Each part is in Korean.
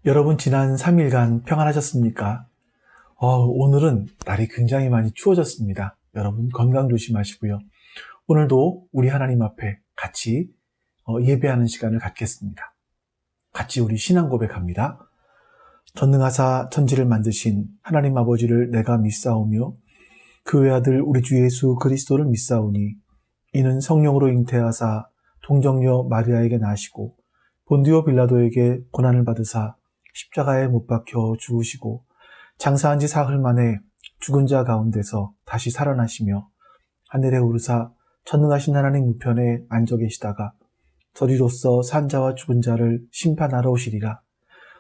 여러분 지난 3일간 평안하셨습니까? 오늘은 날이 굉장히 많이 추워졌습니다. 여러분 건강 조심하시고요. 오늘도 우리 하나님 앞에 같이 예배하는 시간을 갖겠습니다. 같이 우리 신앙 고백합니다. 전능하사 천지를 만드신 하나님 아버지를 내가 믿사오며 그 외아들 우리 주 예수 그리스도를 믿사오니 이는 성령으로 잉태하사 동정녀 마리아에게 나시고 본디오 빌라도에게 고난을 받으사 십자가에 못 박혀 죽으시고 장사한 지 사흘 만에 죽은 자 가운데서 다시 살아나시며 하늘에 오르사 전능하신 하나님 우편에 앉아 계시다가 저리로서 산 자와 죽은 자를 심판하러 오시리라.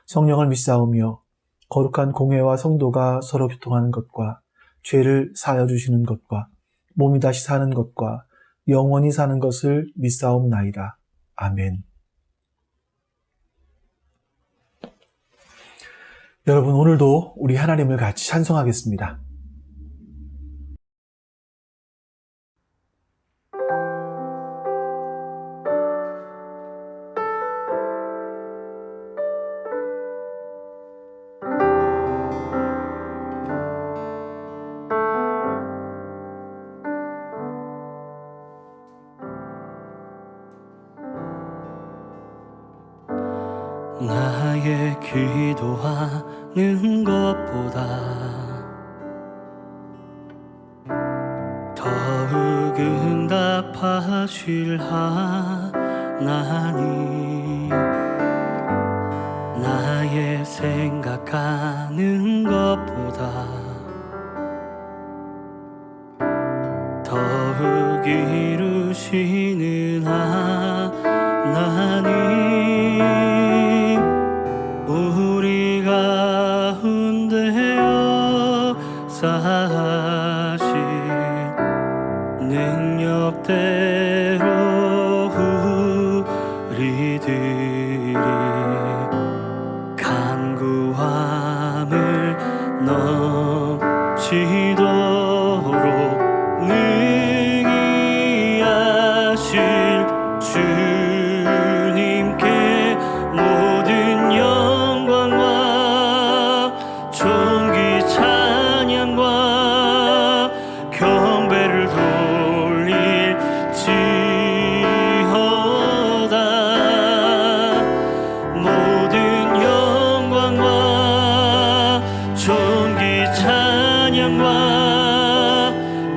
성령을 믿사오며 거룩한 공회와 성도가 서로 교통하는 것과 죄를 사하여 주시는 것과 몸이 다시 사는 것과 영원히 사는 것을 믿사옵나이다. 아멘. 여러분, 오늘도 우리 하나님을 같이 찬송하겠습니다. 나의 기도하는 것보다 더욱 응답하실 하나님, 나의 생각하는 것보다 더욱 이루시는 하나님, 우리 가운데 역사하신 능력대로 우리들이 간구함을 넘치도록 능히 하실 주님께 모든 영광과 존귀 찬양과 경배를 돌릴지어다. 모든 영광과 존귀 찬양과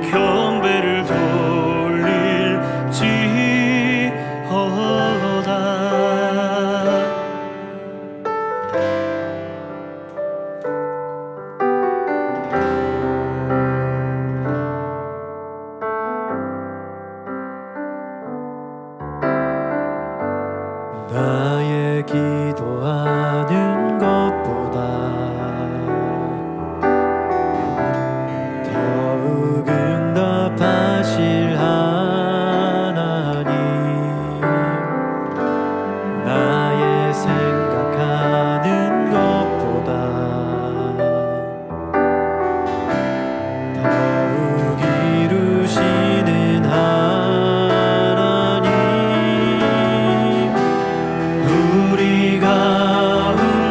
경배를 돌릴지어다. 나의 기도하는 것보다 더욱 응답하실 하나님, 나의 생각하는 것보다 더욱 이루시는 하나님, 우리 가운데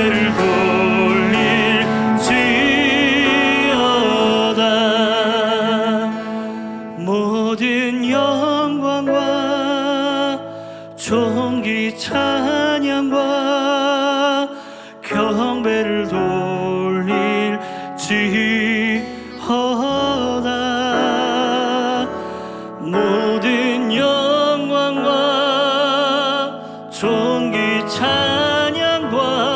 경배를 돌릴지어다. 모든 영광과 존귀 찬양과 경배를 돌릴지어다. 모든 영광과 존귀 찬양과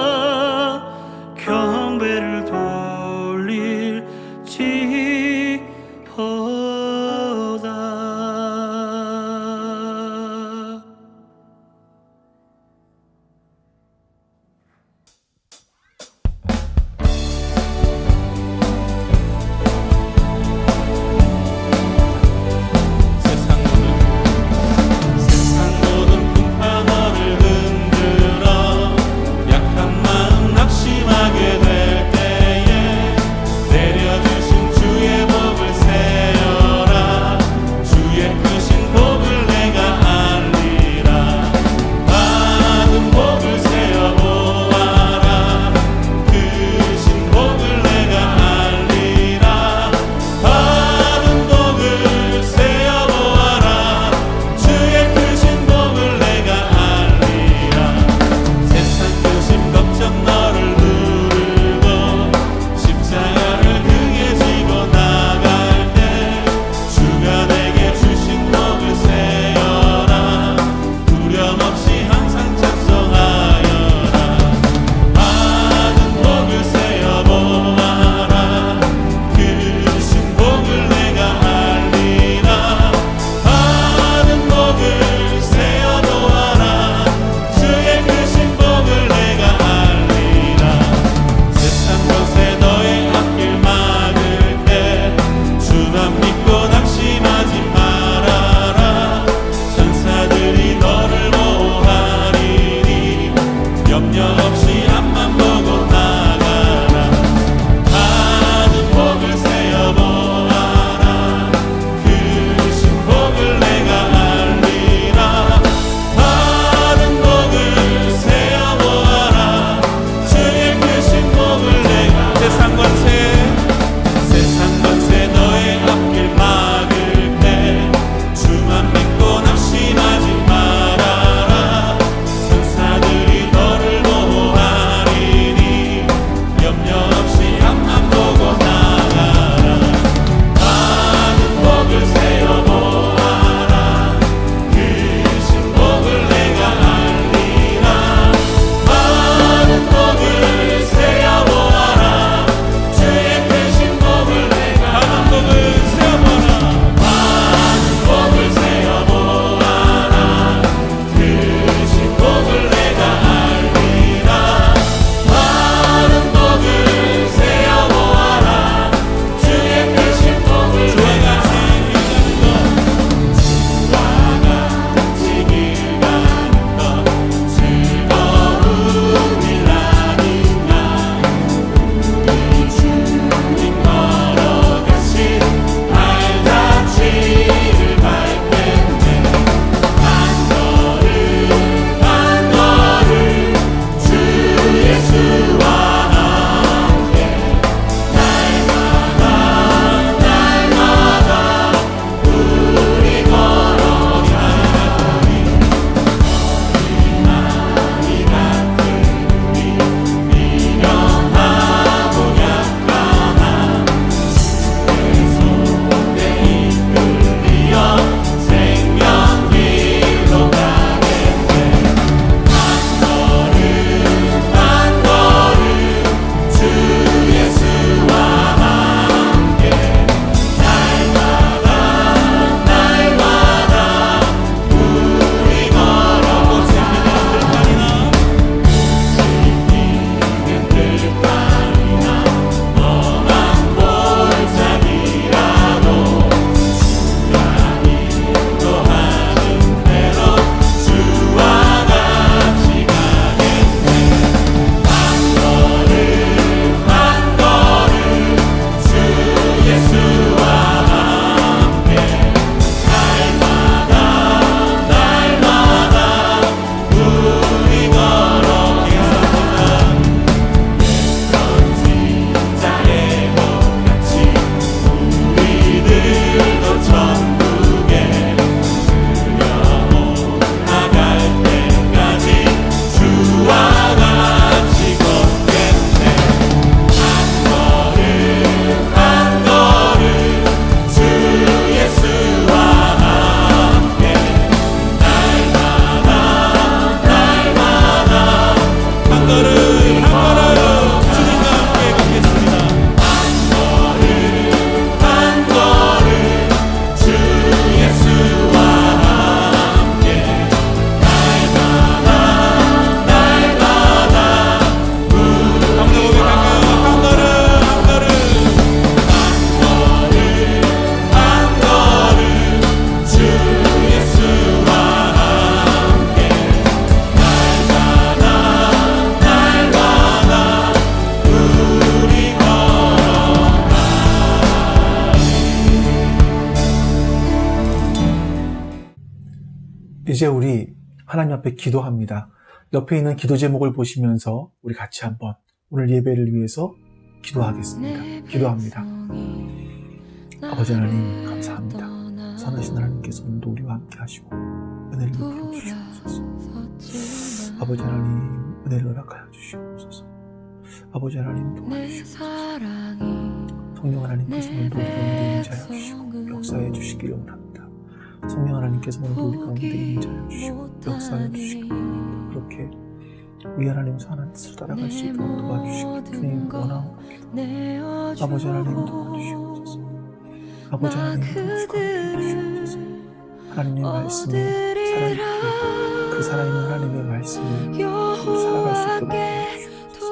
이제 우리 하나님 앞에 기도합니다. 옆에 있는 기도 제목을 보시면서 우리 같이 한번 오늘 예배를 위해서 기도하겠습니다. 기도합니다. 아버지 하나님 감사합니다. 선하신 하나님께서 오늘도 우리와 함께 하시고 은혜를 베풀어 주시옵소서. 아버지 하나님 은혜를 허락하여 주시옵소서. 아버지 하나님 도와주시옵소서. 성령 하나님께서 오늘도 우리 가운데 임재하여 주시고 역사해 주시기를 원합니다. 성령 하나님께서 오늘도 우리 가운데 임재하여 주시고 역사해 주시고 그렇게 우리 하나님께서 하나님 뜻을 따라갈 수 있도록 도와주시고 주님 원하옵니다. 아버지 하나님 도와주시옵소서. 아버지 하나님 도와주시옵소서. 하나님의 말씀이 살아있게 그 살아있는 하나님의 말씀을 살아갈 수 있도록 도와주시옵소서.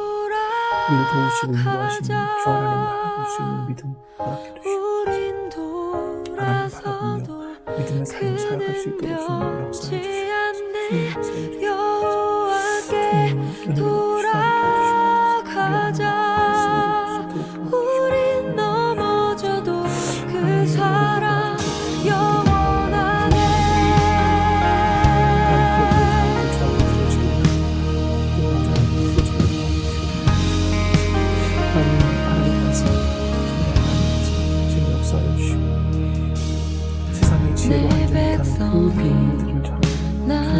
우리를 도우시고 인도하시는 주 하나님을 바라볼 수 있는 믿음 허락해 주시옵소서. 하나님 바라보며 믿음의 삶을 살아갈 수 있도록 주님 역사해 주시옵소서. 주님 역사해 주시옵소서. 주님 은혜를 주시옵소서. 우린 넘어져도 그 사랑 영원하네. 하나님 말씀 지금 역사해 주시고 세상의 지혜로 알지 못하는 그 비밀들을 전하는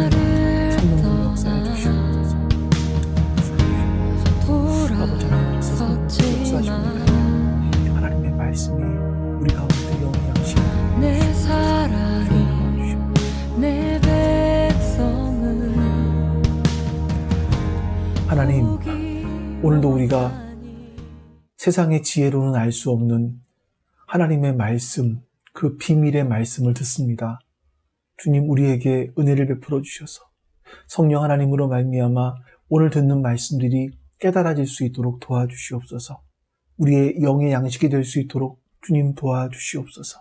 성령으로 역사해 주시옵소서. 아버지 하나님께서 역사하십니다. 하나님의 말씀이 우리 가운데 영의 양식 내 사랑이 내 백성을 하나님 오늘도 우리가 세상의 지혜로는 알 수 없는 하나님의 말씀, 그 비밀의 말씀을 듣습니다. 주님 우리에게 은혜를 베풀어 주셔서 성령 하나님으로 말미암아 오늘 듣는 말씀들이 깨달아질 수 있도록 도와주시옵소서. 우리의 영의 양식이 될 수 있도록 주님 도와주시옵소서.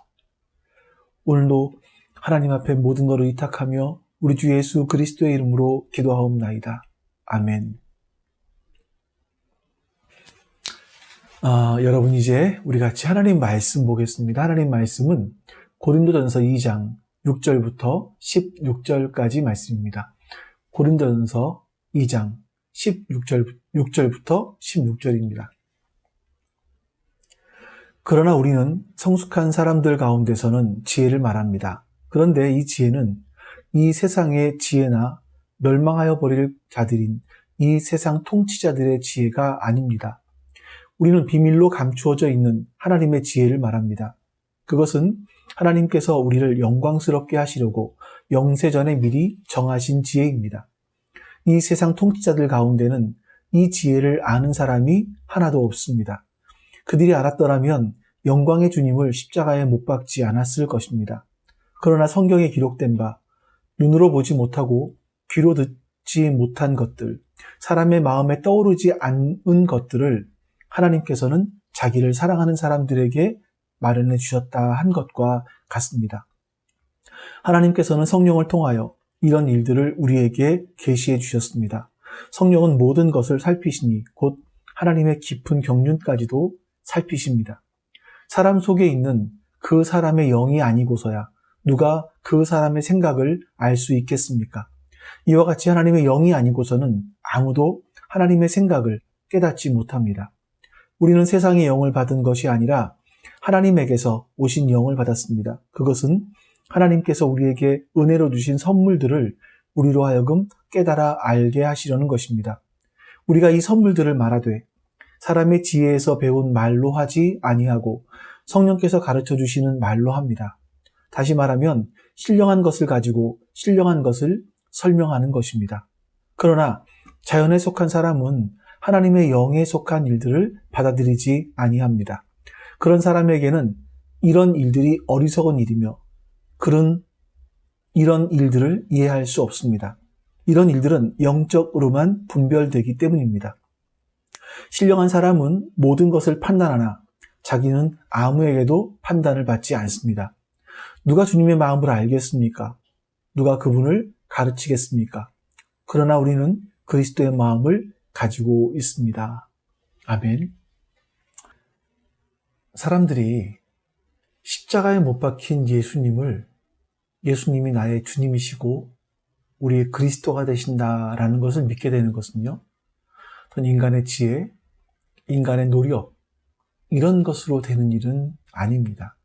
오늘도 하나님 앞에 모든 것을 의탁하며 우리 주 예수 그리스도의 이름으로 기도하옵나이다. 아멘. 여러분 이제 우리 같이 하나님 말씀 보겠습니다. 하나님 말씀은 고린도전서 2장 6절부터 16절까지 말씀입니다. 고린도전서 2장 6절부터 16절입니다. 그러나 우리는 성숙한 사람들 가운데서는 지혜를 말합니다. 그런데 이 지혜는 이 세상의 지혜나 멸망하여 버릴 자들인 이 세상 통치자들의 지혜가 아닙니다. 우리는 비밀로 감추어져 있는 하나님의 지혜를 말합니다. 그것은 하나님께서 우리를 영광스럽게 하시려고 영세전에 미리 정하신 지혜입니다. 이 세상 통치자들 가운데는 이 지혜를 아는 사람이 하나도 없습니다. 그들이 알았더라면 영광의 주님을 십자가에 못 박지 않았을 것입니다. 그러나 성경에 기록된 바 눈으로 보지 못하고 귀로 듣지 못한 것들, 사람의 마음에 떠오르지 않은 것들을 하나님께서는 자기를 사랑하는 사람들에게 마련해 주셨다 한 것과 같습니다. 하나님께서는 성령을 통하여 이런 일들을 우리에게 계시해 주셨습니다. 성령은 모든 것을 살피시니 곧 하나님의 깊은 경륜까지도 살피십니다. 사람 속에 있는 그 사람의 영이 아니고서야 누가 그 사람의 생각을 알 수 있겠습니까? 이와 같이 하나님의 영이 아니고서는 아무도 하나님의 생각을 깨닫지 못합니다. 우리는 세상의 영을 받은 것이 아니라 하나님에게서 오신 영을 받았습니다. 그것은 하나님께서 우리에게 은혜로 주신 선물들을 우리로 하여금 깨달아 알게 하시려는 것입니다. 우리가 이 선물들을 말하되 사람의 지혜에서 배운 말로 하지 아니하고 성령께서 가르쳐 주시는 말로 합니다. 다시 말하면 신령한 것을 가지고 신령한 것을 설명하는 것입니다. 그러나 자연에 속한 사람은 하나님의 영에 속한 일들을 받아들이지 아니합니다. 그런 사람에게는 이런 일들이 어리석은 일이며 이런 일들을 이해할 수 없습니다. 이런 일들은 영적으로만 분별되기 때문입니다. 신령한 사람은 모든 것을 판단하나 자기는 아무에게도 판단을 받지 않습니다. 누가 주님의 마음을 알겠습니까? 누가 그분을 가르치겠습니까? 그러나 우리는 그리스도의 마음을 가지고 있습니다. 아멘. 사람들이 십자가에 못 박힌 예수님이 나의 주님이시고 우리의 그리스도가 되신다라는 것을 믿게 되는 것은요, 어떤 인간의 지혜, 인간의 노력, 이런 것으로 되는 일은 아닙니다.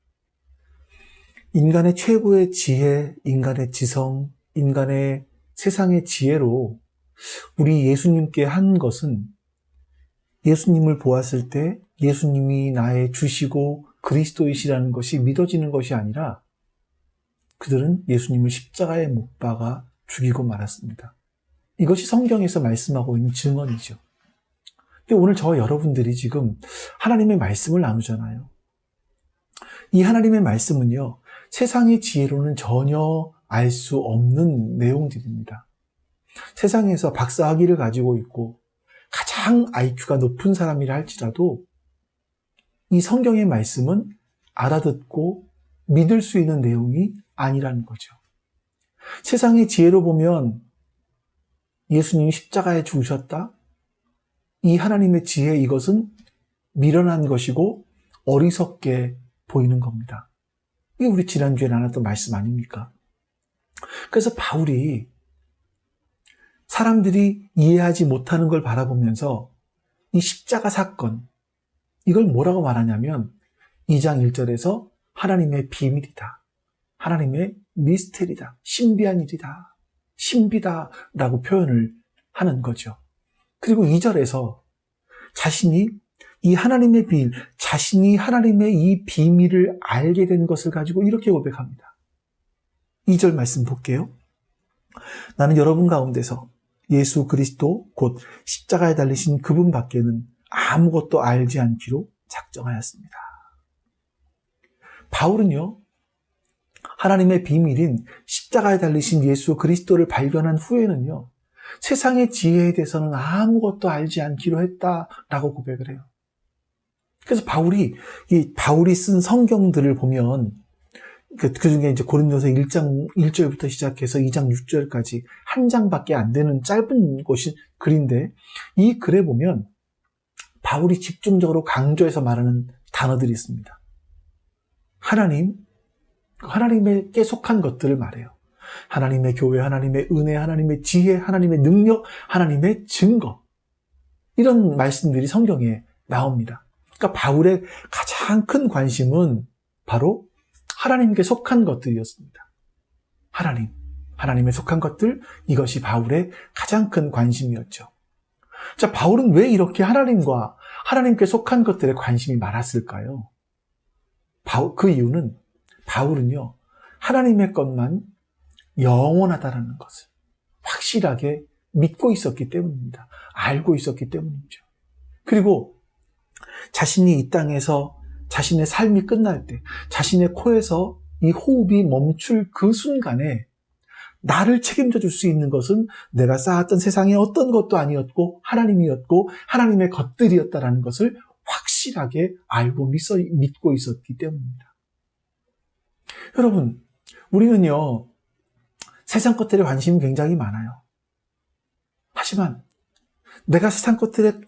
인간의 최고의 지혜, 인간의 지성, 인간의 세상의 지혜로 우리 예수님께 한 것은 예수님을 보았을 때 예수님이 나의 주시고 그리스도이시라는 것이 믿어지는 것이 아니라 그들은 예수님을 십자가에 못 박아 죽이고 말았습니다. 이것이 성경에서 말씀하고 있는 증언이죠. 근데 오늘 저와 여러분들이 지금 하나님의 말씀을 나누잖아요. 이 하나님의 말씀은요, 세상의 지혜로는 전혀 알 수 없는 내용들입니다. 세상에서 박사학위를 가지고 있고 가장 IQ가 높은 사람이라 할지라도 이 성경의 말씀은 알아듣고 믿을 수 있는 내용이 아니라는 거죠. 세상의 지혜로 보면 예수님이 십자가에 죽으셨다? 이 하나님의 지혜, 이것은 미련한 것이고 어리석게 보이는 겁니다. 이게 우리 지난주에 나눴던 말씀 아닙니까? 그래서 바울이 사람들이 이해하지 못하는 걸 바라보면서 이 십자가 사건, 이걸 뭐라고 말하냐면 2장 1절에서 하나님의 비밀이다, 하나님의 미스테리다, 신비한 일이다, 신비다 라고 표현을 하는 거죠. 그리고 2절에서 자신이 이 하나님의 비밀, 자신이 하나님의 이 비밀을 알게 된 것을 가지고 이렇게 고백합니다. 2절 말씀 볼게요. 나는 여러분 가운데서 예수 그리스도 곧 십자가에 달리신 그분 밖에는 아무것도 알지 않기로 작정하였습니다. 바울은요, 하나님의 비밀인 십자가에 달리신 예수 그리스도를 발견한 후에는요, 세상의 지혜에 대해서는 아무것도 알지 않기로 했다라고 고백을 해요. 그래서 바울이 쓴 성경들을 보면 그 중에 이제 고린도서 1장 1절부터 시작해서 2장 6절까지 한 장밖에 안 되는 짧은 글인데, 이 글에 보면 바울이 집중적으로 강조해서 말하는 단어들이 있습니다. 하나님께 속한 것들을 말해요. 하나님의 교회, 하나님의 은혜, 하나님의 지혜, 하나님의 능력, 하나님의 증거, 이런 말씀들이 성경에 나옵니다. 그러니까 바울의 가장 큰 관심은 바로 하나님께 속한 것들이었습니다. 하나님에 속한 것들, 이것이 바울의 가장 큰 관심이었죠. 자, 바울은 왜 이렇게 하나님께 속한 것들에 관심이 많았을까요? 그 이유는 바울은요, 하나님의 것만 영원하다라는 것을 확실하게 믿고 있었기 때문입니다. 알고 있었기 때문이죠. 그리고 자신이 이 땅에서 자신의 삶이 끝날 때, 자신의 코에서 이 호흡이 멈출 그 순간에 나를 책임져 줄 수 있는 것은 내가 쌓았던 세상의 어떤 것도 아니었고 하나님이었고 하나님의 것들이었다라는 것을 확실하게 알고 믿고 있었기 때문입니다. 여러분, 우리는요, 세상 것들에 관심이 굉장히 많아요. 하지만 내가 세상 것들에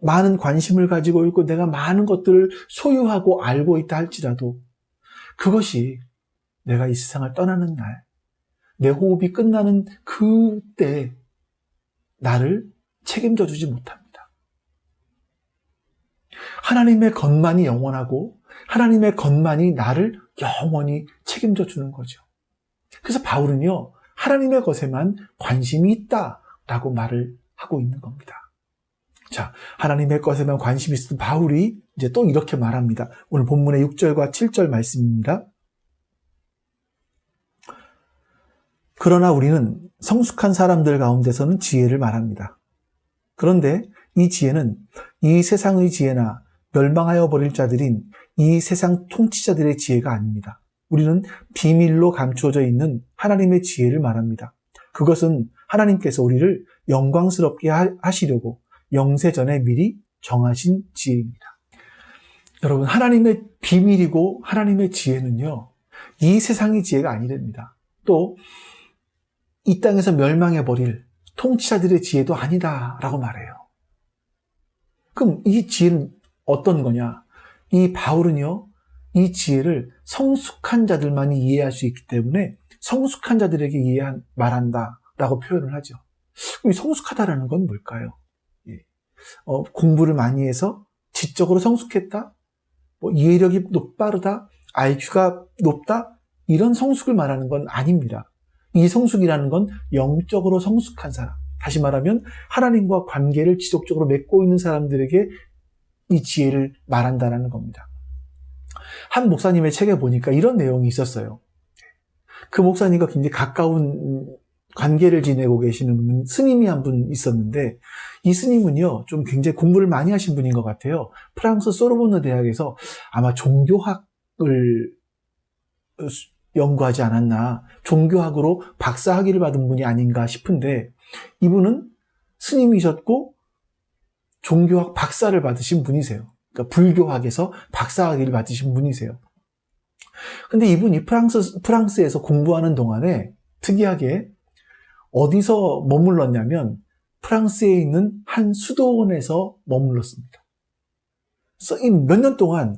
많은 관심을 가지고 있고 내가 많은 것들을 소유하고 알고 있다 할지라도 그것이 내가 이 세상을 떠나는 날, 내 호흡이 끝나는 그때 나를 책임져 주지 못합니다. 하나님의 것만이 영원하고 하나님의 것만이 나를 영원히 책임져 주는 거죠. 그래서 바울은요, 하나님의 것에만 관심이 있다라고 말을 하고 있는 겁니다. 자, 하나님의 것에만 관심이 있었던 바울이 이제 또 이렇게 말합니다. 오늘 본문의 6절과 7절 말씀입니다. 그러나 우리는 성숙한 사람들 가운데서는 지혜를 말합니다. 그런데 이 지혜는 이 세상의 지혜나 멸망하여 버릴 자들인 이 세상 통치자들의 지혜가 아닙니다. 우리는 비밀로 감추어져 있는 하나님의 지혜를 말합니다. 그것은 하나님께서 우리를 영광스럽게 하시려고 영세전에 미리 정하신 지혜입니다. 여러분, 하나님의 비밀이고 하나님의 지혜는요, 이 세상의 지혜가 아니랍니다. 또 이 땅에서 멸망해버릴 통치자들의 지혜도 아니다라고 말해요. 그럼 이 지혜는 어떤 거냐? 이 바울은요, 이 지혜를 성숙한 자들만이 이해할 수 있기 때문에 성숙한 자들에게 말한다라고 라고 표현을 하죠. 그럼 이 성숙하다라는 건 뭘까요? 예. 공부를 많이 해서 지적으로 성숙했다? 이해력이 빠르다? IQ가 높다? 이런 성숙을 말하는 건 아닙니다. 이 성숙이라는 건 영적으로 성숙한 사람. 다시 말하면 하나님과 관계를 지속적으로 맺고 있는 사람들에게 이 지혜를 말한다는 겁니다. 한 목사님의 책에 보니까 이런 내용이 있었어요. 그 목사님과 굉장히 가까운 관계를 지내고 계시는 스님이 한 분 있었는데, 이 스님은요, 좀 굉장히 공부를 많이 하신 분인 것 같아요. 프랑스 소르보네 대학에서 아마 종교학을 연구하지 않았나, 종교학으로 박사학위를 받은 분이 아닌가 싶은데, 이분은 스님이셨고 종교학 박사를 받으신 분이세요. 그러니까 불교학에서 박사학위를 받으신 분이세요. 근데 이분이 프랑스에서 공부하는 동안에 특이하게 어디서 머물렀냐면 프랑스에 있는 한 수도원에서 머물렀습니다. 그래서 몇 년 동안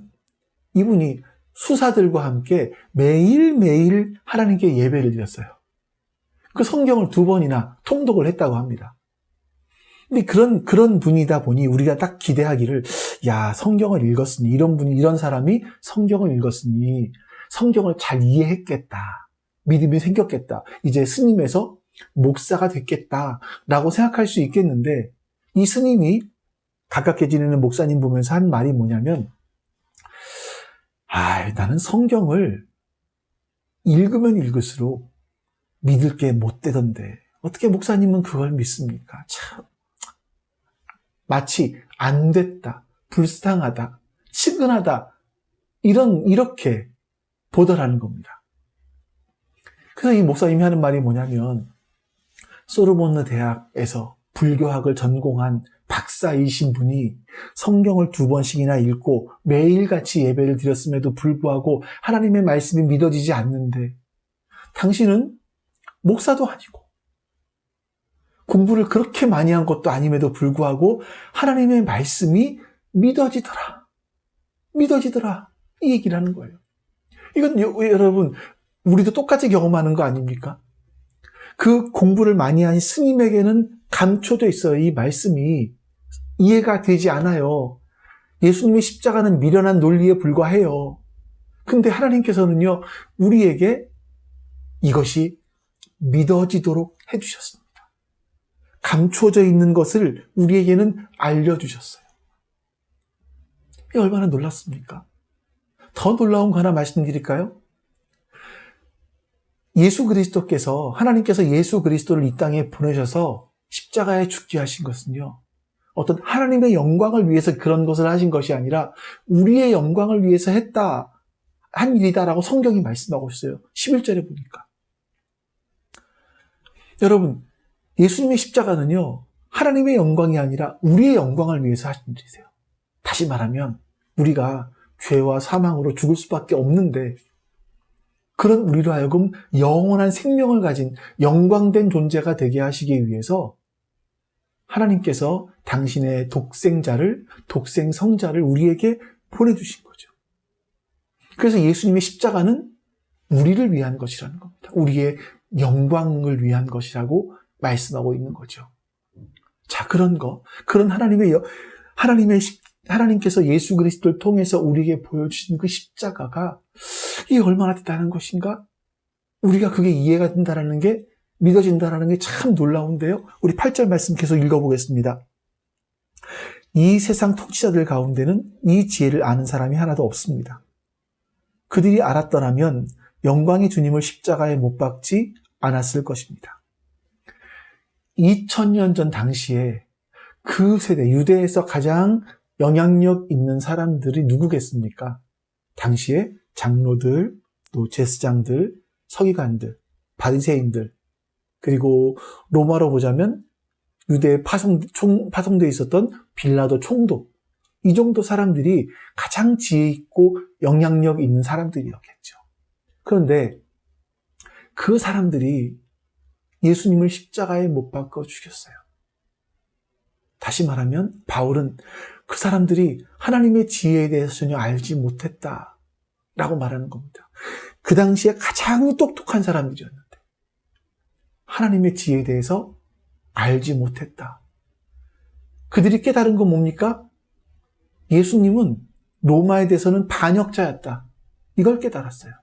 이분이 수사들과 함께 매일매일 하나님께 예배를 드렸어요. 그 성경을 2번이나 통독을 했다고 합니다. 근데 그런 분이다 보니 우리가 딱 기대하기를, 야, 성경을 읽었으니, 이런 사람이 성경을 읽었으니 성경을 잘 이해했겠다. 믿음이 생겼겠다. 이제 스님에서 목사가 됐겠다라고 생각할 수 있겠는데, 이 스님이 가깝게 지내는 목사님 보면서 한 말이 뭐냐면, 나는 성경을 읽으면 읽을수록 믿을 게 못 되던데 어떻게 목사님은 그걸 믿습니까? 참, 마치 안 됐다, 불쌍하다, 치근하다, 이렇게 보더라는 겁니다. 그래서 이 목사님이 하는 말이 뭐냐면, 소르보네 대학에서 불교학을 전공한 박사이신 분이 성경을 2번씩이나 읽고 매일같이 예배를 드렸음에도 불구하고 하나님의 말씀이 믿어지지 않는데, 당신은 목사도 아니고 공부를 그렇게 많이 한 것도 아님에도 불구하고 하나님의 말씀이 믿어지더라. 이 얘기를 하는 거예요. 이건 여러분, 우리도 똑같이 경험하는 거 아닙니까? 그 공부를 많이 한 스님에게는 감춰져 있어요. 이 말씀이 이해가 되지 않아요. 예수님의 십자가는 미련한 논리에 불과해요. 근데 하나님께서는요, 우리에게 이것이 믿어지도록 해주셨습니다. 감춰져 있는 것을 우리에게는 알려주셨어요. 이게 얼마나 놀랍습니까? 더 놀라운 거 하나 말씀드릴까요? 하나님께서 예수 그리스도를 이 땅에 보내셔서 십자가에 죽게 하신 것은요, 어떤 하나님의 영광을 위해서 그런 것을 하신 것이 아니라 우리의 영광을 위해서 한 일이다라고 성경이 말씀하고 있어요. 11절에 보니까. 여러분, 예수님의 십자가는요, 하나님의 영광이 아니라 우리의 영광을 위해서 하신 일이세요. 다시 말하면 우리가 죄와 사망으로 죽을 수밖에 없는데, 그런 우리로 하여금 영원한 생명을 가진 영광된 존재가 되게 하시기 위해서 하나님께서 당신의 독생성자를 우리에게 보내주신 거죠. 그래서 예수님의 십자가는 우리를 위한 것이라는 겁니다. 우리의 영광을 위한 것이라고 말씀하고 있는 거죠. 자, 그런 하나님께서 예수 그리스도를 통해서 우리에게 보여주신 그 십자가가 이게 얼마나 대단한 것인가? 우리가 그게 이해가 된다라는 게, 믿어진다라는 게 참 놀라운데요. 우리 8절 말씀 계속 읽어보겠습니다. 이 세상 통치자들 가운데는 이 지혜를 아는 사람이 하나도 없습니다. 그들이 알았더라면 영광의 주님을 십자가에 못 박지 않았을 것입니다. 2000년 전 당시에 그 세대, 유대에서 가장 영향력 있는 사람들이 누구겠습니까? 당시에 장로들, 또 제사장들, 서기관들, 바리새인들, 그리고 로마로 보자면 유대에 파송되어 있었던 빌라도 총독, 이 정도 사람들이 가장 지혜 있고 영향력 있는 사람들이었겠죠. 그런데 그 사람들이 예수님을 십자가에 못 박아 죽였어요. 다시 말하면 바울은 그 사람들이 하나님의 지혜에 대해서 전혀 알지 못했다라고 말하는 겁니다. 그 당시에 가장 똑똑한 사람들이었는데 하나님의 지혜에 대해서 알지 못했다. 그들이 깨달은 건 뭡니까? 예수님은 로마에 대해서는 반역자였다. 이걸 깨달았어요.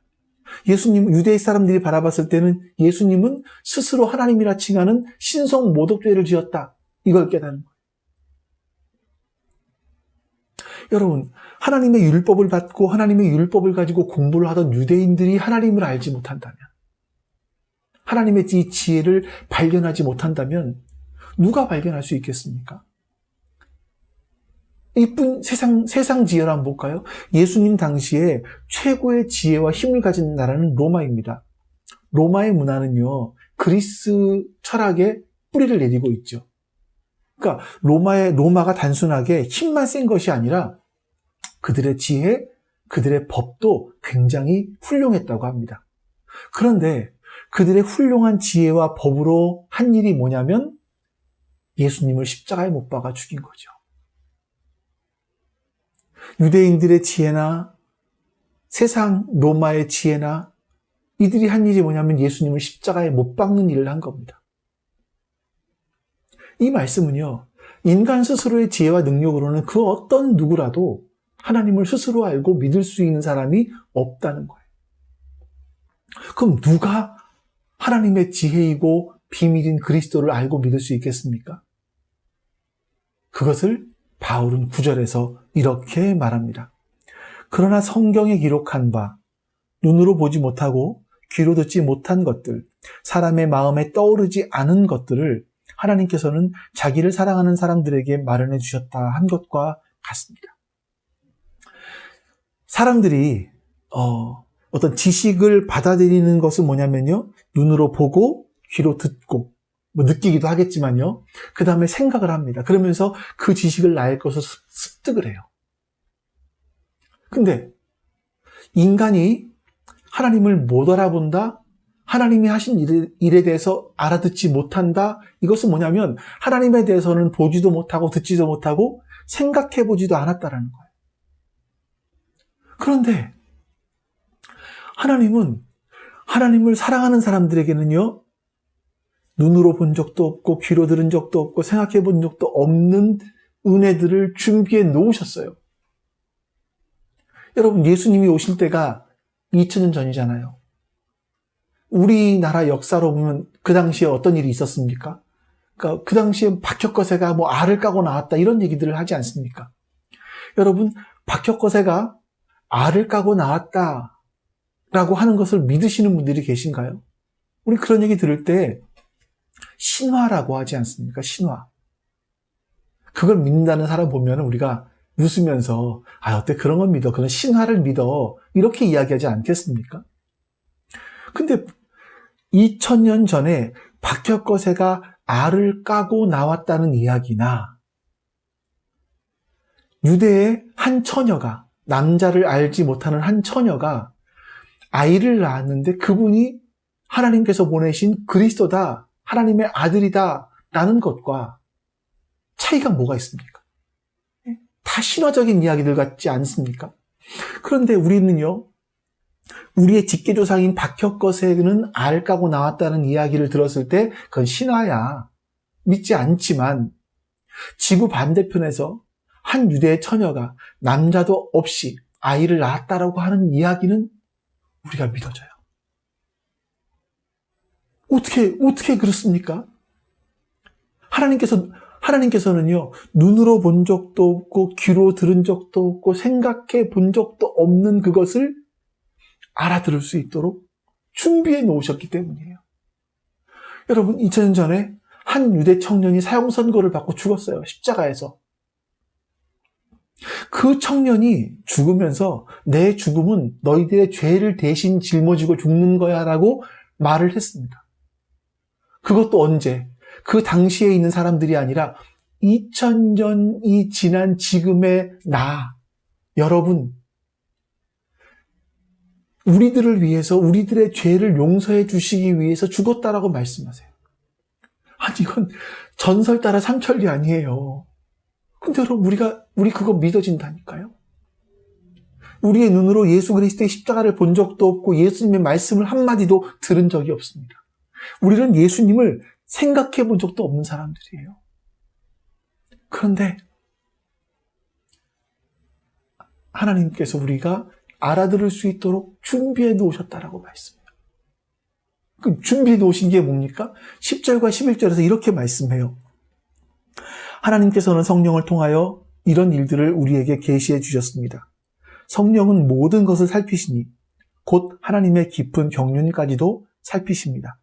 예수님, 유대의 사람들이 바라봤을 때는 예수님은 스스로 하나님이라 칭하는 신성 모독죄를 지었다. 이걸 깨닫는 거예요. 여러분, 하나님의 율법을 받고 하나님의 율법을 가지고 공부를 하던 유대인들이 하나님을 알지 못한다면, 하나님의 이 지혜를 발견하지 못한다면 누가 발견할 수 있겠습니까? 이쁜 세상 지혜를 한번 볼까요? 예수님 당시에 최고의 지혜와 힘을 가진 나라는 로마입니다. 로마의 문화는요, 그리스 철학에 뿌리를 내리고 있죠. 그러니까 로마가 단순하게 힘만 센 것이 아니라 그들의 지혜, 그들의 법도 굉장히 훌륭했다고 합니다. 그런데 그들의 훌륭한 지혜와 법으로 한 일이 뭐냐면 예수님을 십자가에 못 박아 죽인 거죠. 유대인들의 지혜나 세상 로마의 지혜나 이들이 한 일이 뭐냐면 예수님을 십자가에 못 박는 일을 한 겁니다. 이 말씀은요, 인간 스스로의 지혜와 능력으로는 그 어떤 누구라도 하나님을 스스로 알고 믿을 수 있는 사람이 없다는 거예요. 그럼 누가 하나님의 지혜이고 비밀인 그리스도를 알고 믿을 수 있겠습니까? 그것을 바울은 9절에서 이렇게 말합니다. 그러나 성경에 기록한 바, 눈으로 보지 못하고 귀로 듣지 못한 것들, 사람의 마음에 떠오르지 않은 것들을 하나님께서는 자기를 사랑하는 사람들에게 마련해 주셨다 한 것과 같습니다. 사람들이 어떤 지식을 받아들이는 것은 뭐냐면요, 눈으로 보고 귀로 듣고 느끼기도 하겠지만요, 그 다음에 생각을 합니다. 그러면서 그 지식을 나의 것으로 습득을 해요. 근데 인간이 하나님을 못 알아본다, 하나님이 하신 일에 대해서 알아듣지 못한다, 이것은 뭐냐면 하나님에 대해서는 보지도 못하고 듣지도 못하고 생각해보지도 않았다라는 거예요. 그런데 하나님은 하나님을 사랑하는 사람들에게는요, 눈으로 본 적도 없고 귀로 들은 적도 없고 생각해 본 적도 없는 은혜들을 준비해 놓으셨어요. 여러분, 예수님이 오실 때가 2000년 전이잖아요. 우리나라 역사로 보면 그 당시에 어떤 일이 있었습니까? 그러니까 그 당시에 박혁거세가 알을 까고 나왔다 이런 얘기들을 하지 않습니까? 여러분, 박혁거세가 알을 까고 나왔다라고 하는 것을 믿으시는 분들이 계신가요? 우리 그런 얘기 들을 때 신화라고 하지 않습니까? 신화. 그걸 믿는다는 사람 보면 우리가 웃으면서 어때? 그런 건 믿어. 그런 신화를 믿어. 이렇게 이야기하지 않겠습니까? 근데 2000년 전에 박혁거세가 알을 까고 나왔다는 이야기나 유대의 한 처녀가, 남자를 알지 못하는 한 처녀가 아이를 낳았는데 그분이 하나님께서 보내신 그리스도다, 하나님의 아들이다 라는 것과 차이가 뭐가 있습니까? 다 신화적인 이야기들 같지 않습니까? 그런데 우리는요, 우리의 직계조상인 박혁거세는 알 까고 나왔다는 이야기를 들었을 때 그건 신화야, 믿지 않지만 지구 반대편에서 한 유대의 처녀가 남자도 없이 아이를 낳았다라고 하는 이야기는 우리가 믿어져요. 어떻게 그렇습니까? 하나님께서는요, 눈으로 본 적도 없고 귀로 들은 적도 없고 생각해 본 적도 없는 그것을 알아들을 수 있도록 준비해 놓으셨기 때문이에요. 여러분, 2000년 전에 한 유대 청년이 사형 선고를 받고 죽었어요. 십자가에서. 그 청년이 죽으면서 내 죽음은 너희들의 죄를 대신 짊어지고 죽는 거야 라고 말을 했습니다. 그것도 언제? 그 당시에 있는 사람들이 아니라 2000년이 지난 지금의 나, 여러분, 우리들을 위해서 우리들의 죄를 용서해 주시기 위해서 죽었다라고 말씀하세요. 아니, 이건 전설 따라 삼천리 아니에요. 근데 여러분, 우리 그거 믿어진다니까요. 우리의 눈으로 예수 그리스도의 십자가를 본 적도 없고 예수님의 말씀을 한마디도 들은 적이 없습니다. 우리는 예수님을 생각해 본 적도 없는 사람들이에요. 그런데 하나님께서 우리가 알아들을 수 있도록 준비해 놓으셨다라고 말씀해요. 그 준비해 놓으신 게 뭡니까? 10절과 11절에서 이렇게 말씀해요. 하나님께서는 성령을 통하여 이런 일들을 우리에게 계시해 주셨습니다. 성령은 모든 것을 살피시니 곧 하나님의 깊은 경륜까지도 살피십니다.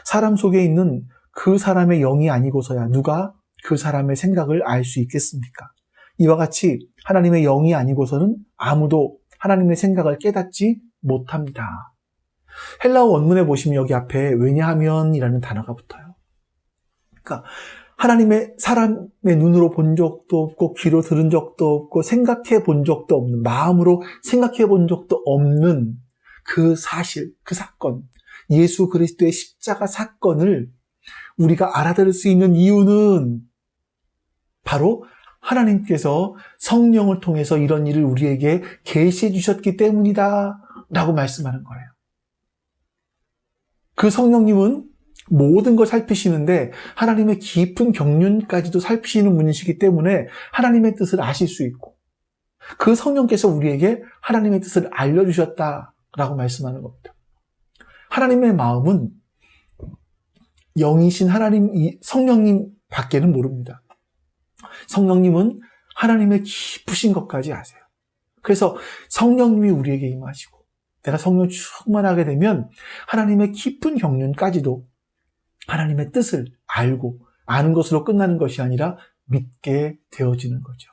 사람 속에 있는 그 사람의 영이 아니고서야 누가 그 사람의 생각을 알 수 있겠습니까? 이와 같이 하나님의 영이 아니고서는 아무도 하나님의 생각을 깨닫지 못합니다. 헬라어 원문에 보시면 여기 앞에 왜냐하면이라는 단어가 붙어요. 그러니까 하나님의 사람의 눈으로 본 적도 없고 귀로 들은 적도 없고 생각해 본 적도 없는, 마음으로 생각해 본 적도 없는 그 사실, 그 사건, 예수 그리스도의 십자가 사건을 우리가 알아들을 수 있는 이유는 바로 하나님께서 성령을 통해서 이런 일을 우리에게 계시해 주셨기 때문이다 라고 말씀하는 거예요. 그 성령님은 모든 걸 살피시는데 하나님의 깊은 경륜까지도 살피시는 분이시기 때문에 하나님의 뜻을 아실 수 있고, 그 성령께서 우리에게 하나님의 뜻을 알려주셨다라고 말씀하는 겁니다. 하나님의 마음은 영이신 하나님, 성령님 밖에는 모릅니다. 성령님은 하나님의 깊으신 것까지 아세요. 그래서 성령님이 우리에게 임하시고 내가 성령 충만하게 되면 하나님의 깊은 경륜까지도 하나님의 뜻을 알고 아는 것으로 끝나는 것이 아니라 믿게 되어지는 거죠.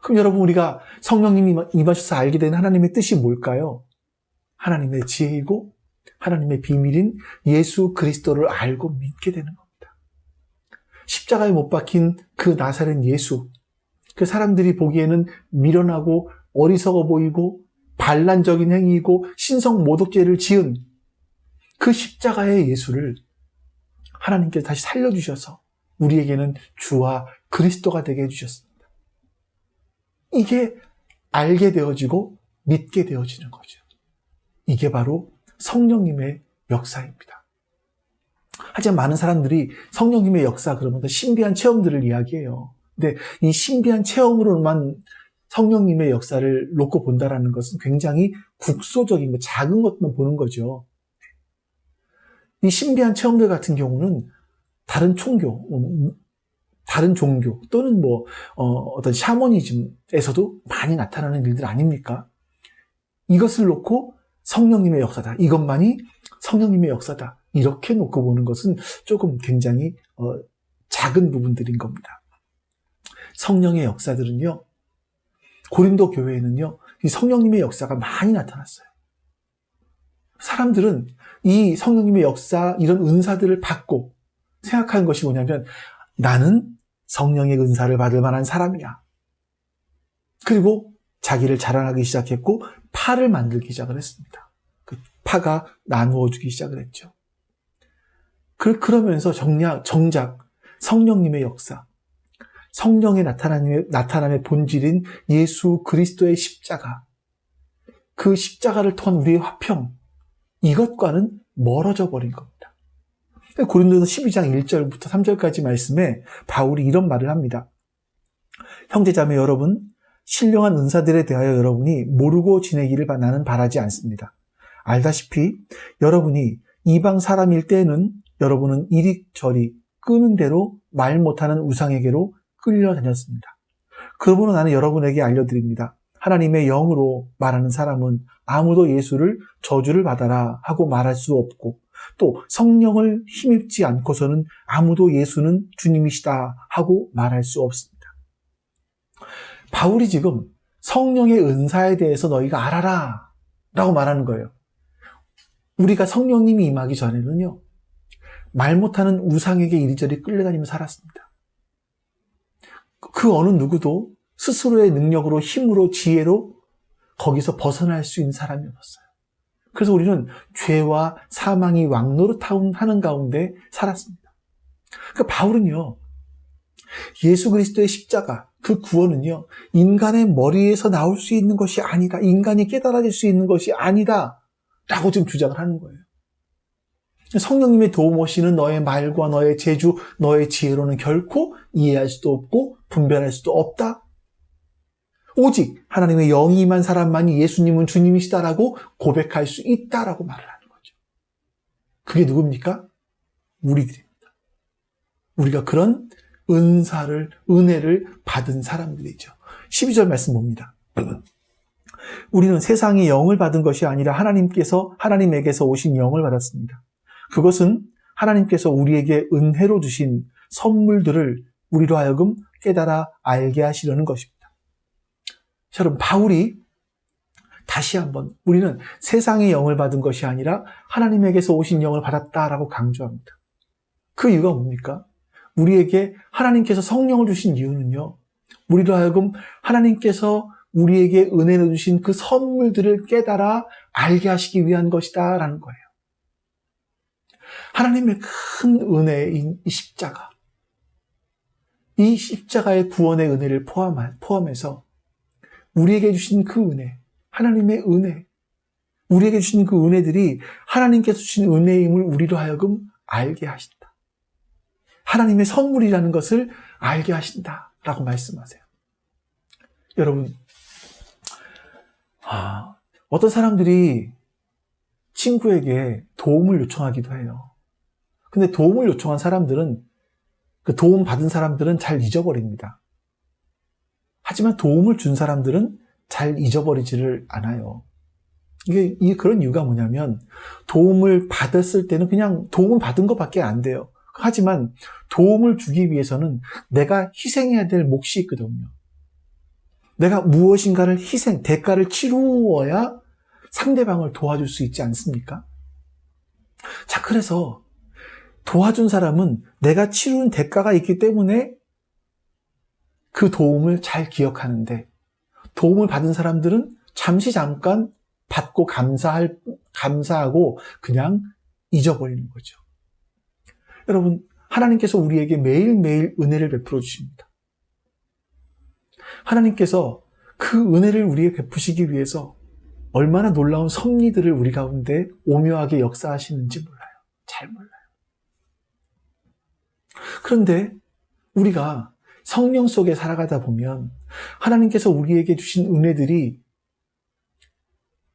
그럼 여러분, 우리가 성령님이 임하셔서 알게 된 하나님의 뜻이 뭘까요? 하나님의 지혜이고 하나님의 비밀인 예수 그리스도를 알고 믿게 되는 겁니다. 십자가에 못 박힌 그 나사렛 예수, 그 사람들이 보기에는 미련하고 어리석어 보이고 반란적인 행위이고 신성 모독죄를 지은 그 십자가의 예수를 하나님께서 다시 살려주셔서 우리에게는 주와 그리스도가 되게 해주셨습니다. 이게 알게 되어지고 믿게 되어지는 거죠. 이게 바로 성령님의 역사입니다. 하지만 많은 사람들이 성령님의 역사 그러면 신비한 체험들을 이야기해요. 근데 이 신비한 체험으로만 성령님의 역사를 놓고 본다라는 것은 굉장히 국소적인 것, 작은 것만 보는 거죠. 이 신비한 체험들 같은 경우는 다른 종교 또는 어떤 샤머니즘에서도 많이 나타나는 일들 아닙니까? 이것을 놓고 성령님의 역사다, 이것만이 성령님의 역사다, 이렇게 놓고 보는 것은 조금 굉장히 작은 부분들인 겁니다. 성령의 역사들은요, 고린도 교회에는요, 이 성령님의 역사가 많이 나타났어요. 사람들은 이 성령님의 역사, 이런 은사들을 받고 생각하는 것이 뭐냐면, 나는 성령의 은사를 받을 만한 사람이야. 그리고 자기를 자랑하기 시작했고 파를 만들기 시작을 했습니다. 그 파가 나누어주기 시작을 했죠. 그러면서 정작 성령님의 역사, 성령의 나타남의 본질인 예수 그리스도의 십자가, 그 십자가를 통한 우리의 화평, 이것과는 멀어져 버린 겁니다. 고린도서 12장 1절부터 3절까지 말씀에 바울이 이런 말을 합니다. 형제자매 여러분, 신령한 은사들에 대하여 여러분이 모르고 지내기를 나는 바라지 않습니다. 알다시피 여러분이 이방 사람일 때에는 여러분은 이리저리 끄는 대로 말 못하는 우상에게로 끌려다녔습니다. 그러므로 나는 여러분에게 알려드립니다. 하나님의 영으로 말하는 사람은 아무도 예수를 저주를 받아라 하고 말할 수 없고, 또 성령을 힘입지 않고서는 아무도 예수는 주님이시다 하고 말할 수 없습니다. 바울이 지금 성령의 은사에 대해서 너희가 알아라 라고 말하는 거예요. 우리가 성령님이 임하기 전에는요, 말 못하는 우상에게 이리저리 끌려다니며 살았습니다. 그 어느 누구도 스스로의 능력으로, 힘으로, 지혜로 거기서 벗어날 수 있는 사람이 없었어요. 그래서 우리는 죄와 사망이 왕노릇하는 가운데 살았습니다. 그러니까 바울은요, 예수 그리스도의 십자가, 그 구원은요, 인간의 머리에서 나올 수 있는 것이 아니다, 인간이 깨달아질 수 있는 것이 아니다 라고 지금 주장을 하는 거예요. 성령님의 도움 없이는 너의 말과 너의 재주, 너의 지혜로는 결코 이해할 수도 없고 분별할 수도 없다. 오직 하나님의 영이 임한 사람만이 예수님은 주님이시다라고 고백할 수 있다라고 말을 하는 거죠. 그게 누굽니까? 우리들입니다. 우리가 그런 은혜를 받은 사람들이죠. 12절 말씀 봅니다. 우리는 세상의 영을 받은 것이 아니라 하나님에게서 오신 영을 받았습니다. 그것은 하나님께서 우리에게 은혜로 주신 선물들을 우리로 하여금 깨달아 알게 하시려는 것입니다. 여러분, 바울이 다시 한번 우리는 세상의 영을 받은 것이 아니라 하나님에게서 오신 영을 받았다라고 강조합니다. 그 이유가 뭡니까? 우리에게 하나님께서 성령을 주신 이유는요, 우리로 하여금 하나님께서 우리에게 은혜로 주신 그 선물들을 깨달아 알게 하시기 위한 것이다 라는 거예요. 하나님의 큰 은혜인 이 십자가, 이 십자가의 구원의 은혜를 포함해서 우리에게 주신 그 은혜, 하나님의 은혜, 우리에게 주신 그 은혜들이 하나님께서 주신 은혜임을 우리로 하여금 알게 하신다. 하나님의 선물이라는 것을 알게 하신다라고 말씀하세요. 여러분, 어떤 사람들이 친구에게 도움을 요청하기도 해요. 근데 도움을 요청한 사람들은, 그 도움 받은 사람들은 잘 잊어버립니다. 하지만 도움을 준 사람들은 잘 잊어버리지를 않아요. 이게 그런 이유가 뭐냐면, 도움을 받았을 때는 그냥 도움을 받은 것밖에 안 돼요. 하지만 도움을 주기 위해서는 내가 희생해야 될 몫이 있거든요. 내가 무엇인가를 대가를 치루어야 상대방을 도와줄 수 있지 않습니까? 자, 그래서 도와준 사람은 내가 치른 대가가 있기 때문에 그 도움을 잘 기억하는데, 도움을 받은 사람들은 잠깐 받고 감사하고 그냥 잊어버리는 거죠. 여러분, 하나님께서 우리에게 매일매일 은혜를 베풀어 주십니다. 하나님께서 그 은혜를 우리에게 베푸시기 위해서 얼마나 놀라운 섭리들을 우리 가운데 오묘하게 역사하시는지 몰라요. 잘 몰라요. 그런데 우리가 성령 속에 살아가다 보면 하나님께서 우리에게 주신 은혜들이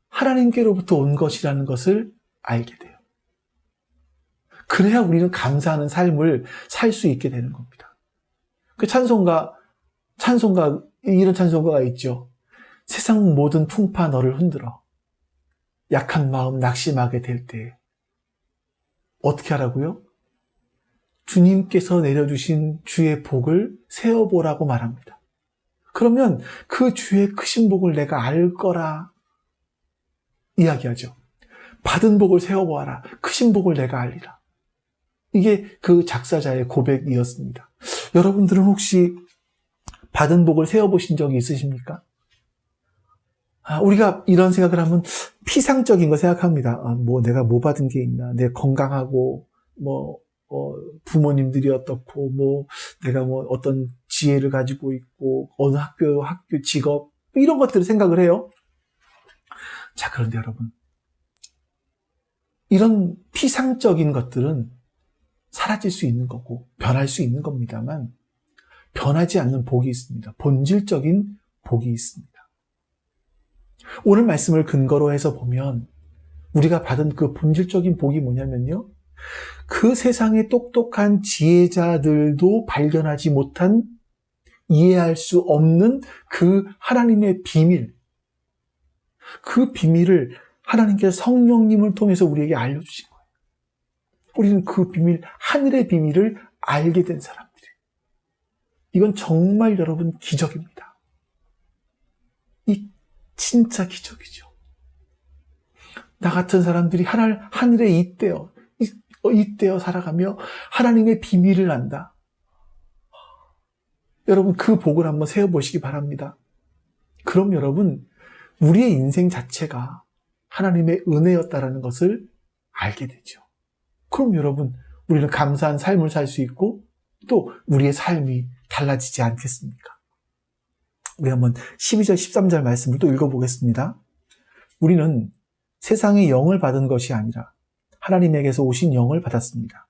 하나님께로부터 온 것이라는 것을 알게 돼요. 그래야 우리는 감사하는 삶을 살 수 있게 되는 겁니다. 그 찬송가 이런 찬송가가 있죠. 세상 모든 풍파 너를 흔들어 약한 마음 낙심하게 될 때 어떻게 하라고요? 주님께서 내려주신 주의 복을 세어보라고 말합니다. 그러면 그 주의 크신 복을 내가 알 거라 이야기하죠. 받은 복을 세어보아라. 크신 복을 내가 알리라. 이게 그 작사자의 고백이었습니다. 여러분들은 혹시 받은 복을 세어보신 적이 있으십니까? 우리가 이런 생각을 하면 피상적인 거 생각합니다. 내가 뭐 받은 게 있나? 내 건강하고, 부모님들이 어떻고, 내가 어떤 지혜를 가지고 있고, 어느 학교 직업, 이런 것들을 생각을 해요. 자, 그런데 여러분, 이런 피상적인 것들은 사라질 수 있는 거고, 변할 수 있는 겁니다만, 변하지 않는 복이 있습니다. 본질적인 복이 있습니다. 오늘 말씀을 근거로 해서 보면 우리가 받은 그 본질적인 복이 뭐냐면요. 그 세상의 똑똑한 지혜자들도 발견하지 못한, 이해할 수 없는 그 하나님의 비밀, 그 비밀을 하나님께서 성령님을 통해서 우리에게 알려주신 거예요. 우리는 그 비밀, 하늘의 비밀을 알게 된 사람들이에요. 이건 정말 여러분 기적입니다. 이 진짜 기적이죠. 나 같은 사람들이 하늘에 잇대어 살아가며 하나님의 비밀을 안다. 여러분, 그 복을 한번 세어보시기 바랍니다. 그럼 여러분, 우리의 인생 자체가 하나님의 은혜였다라는 것을 알게 되죠. 그럼 여러분, 우리는 감사한 삶을 살 수 있고 또 우리의 삶이 달라지지 않겠습니까? 우리 한번 12절, 13절 말씀을 또 읽어보겠습니다. 우리는 세상의 영을 받은 것이 아니라 하나님에게서 오신 영을 받았습니다.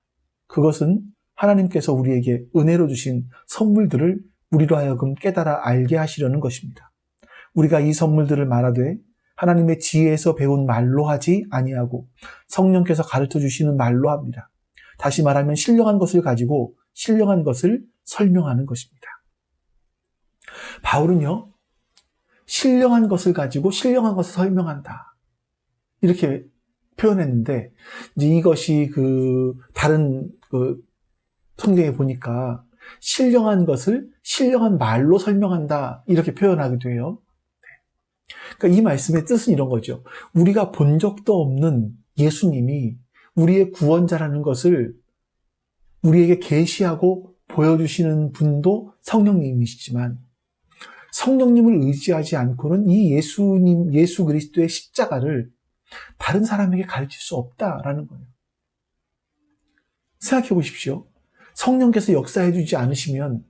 그것은 하나님께서 우리에게 은혜로 주신 선물들을 우리로 하여금 깨달아 알게 하시려는 것입니다. 우리가 이 선물들을 말하되 하나님의 지혜에서 배운 말로 하지 아니하고 성령께서 가르쳐 주시는 말로 합니다. 다시 말하면 신령한 것을 가지고 신령한 것을 설명하는 것입니다. 바울은요, 신령한 것을 가지고 신령한 것을 설명한다, 이렇게 표현했는데, 이제 이것이 다른 성경에 보니까 신령한 것을 신령한 말로 설명한다, 이렇게 표현하기도 해요. 그러니까 이 말씀의 뜻은 이런 거죠. 우리가 본 적도 없는 예수님이 우리의 구원자라는 것을 우리에게 계시하고 보여주시는 분도 성령님이시지만, 성령님을 의지하지 않고는 이 예수 그리스도의 십자가를 다른 사람에게 가르칠 수 없다라는 거예요. 생각해 보십시오. 성령께서 역사해 주지 않으시면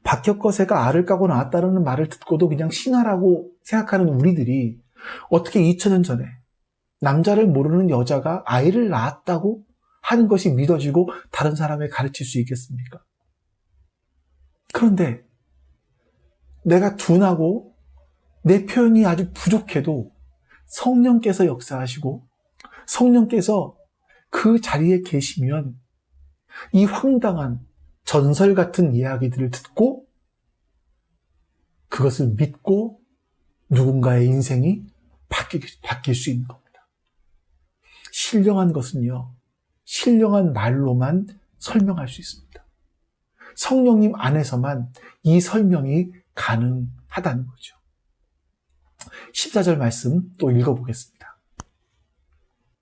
박혁거세가 알을 까고 나왔다는 말을 듣고도 그냥 신화라고 생각하는 우리들이 어떻게 2000년 전에 남자를 모르는 여자가 아이를 낳았다고 하는 것이 믿어지고 다른 사람에게 가르칠 수 있겠습니까? 그런데 내가 둔하고 내 표현이 아주 부족해도 성령께서 역사하시고 성령께서 그 자리에 계시면 이 황당한 전설 같은 이야기들을 듣고 그것을 믿고 누군가의 인생이 바뀔 수 있는 겁니다. 신령한 것은요, 신령한 말로만 설명할 수 있습니다. 성령님 안에서만 이 설명이 가능하다는 거죠. 14절 말씀 또 읽어보겠습니다.